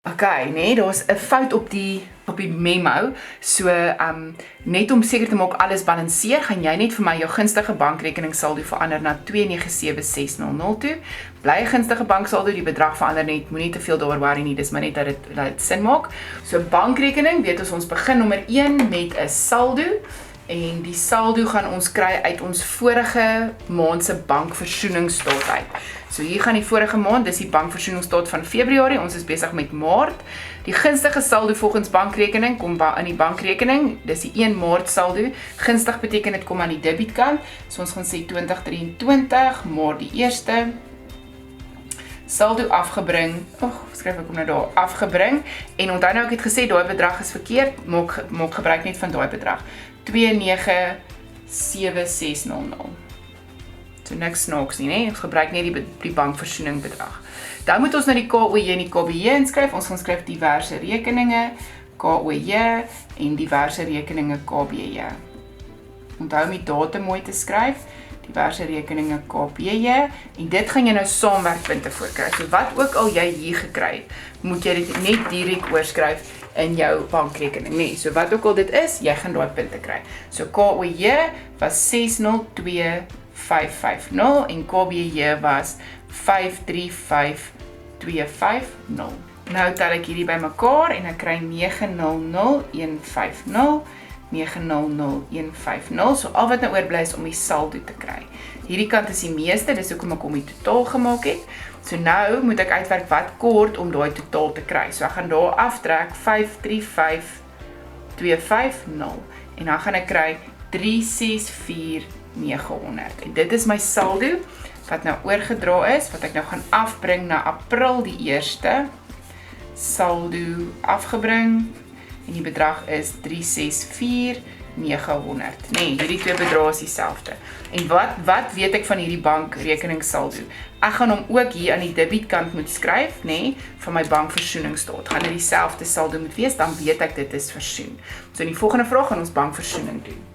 Okay, nee, daar's 'n fout op die memo. So net om seker te maak alles balanseer, gaan jy net vir my jou gunstige bankrekening saldo verander na 297,600 toe. Bly gunstige banksaldo, die bedrag verander net, moenie te veel daaroor worry nie, dis maar net dat dit sin maak. So bankrekening, weet ons begin nommer 1 met 'n saldo. En die saldo gaan ons kry uit ons vorige maand se bankversoeningsstaat uit. So hier gaan die vorige maand, dis die bankversoeningsstaat van Februarie, ons is besig met Maart. Die gunstige saldo volgens bankrekening kom in die bankrekening, dis die 1 Maart saldo. Gunstig beteken dit kom aan die debietkant. So ons gaan sê 2023, Maart die 1ste. Saldo afgebring, skryf ek hom nou daar, afgebring. En onthou nou ek het gesê, daai bedrag is verkeerd, maak gebruik net van daai bedrag. 297,600. So niks snaaks nie, nee? Ons gebruik net die bankversoening bedrag. Dan moet ons na die KOJ en die KBJ inskryf. Ons gaan skryf diverse rekeninge, KOJ en diverse rekeninge KBJ. Onthou om die datum mooi te skryf, diverse rekeninge KBJ, en dit gaan jy nou saamwerkpunte voorkry. So wat ook al jy hier gekry het, moet jy dit net direk oorskryf in jou bankrekening, nee. So wat ook al dit is, jy gaan daai punte kry. So KOJ was 602,550 en KBJ was 535,250. Nou tel ek hierdie bymekaar en ek kry 900,150, 900,150. So al wat nou oorbly is om die saldo te kry. Hierdie kant is die meeste, dis hoekom ek hom die totaal gemaak het. So nou moet ek uitwerk wat kort om daai totaal te kry. So ek gaan daar aftrek 535,250 en dan gaan ek kry 364,900. En dit is my saldo wat nou oorgedra is, wat ek nou gaan afbring na April die 1ste. Saldo afgebring en die bedrag is 364,900. Nee, hierdie twee bedrae is dieselfde. En wat weet ek van hierdie bankrekening saldo? Ek gaan hom ook hier aan die debietkant moet skryf, nee, van my bankversoeningsstaat. Gaan dit dieselfde saldo moet wees, dan weet ek dit is versoen. So in die volgende vraag gaan ons bankversoening doen.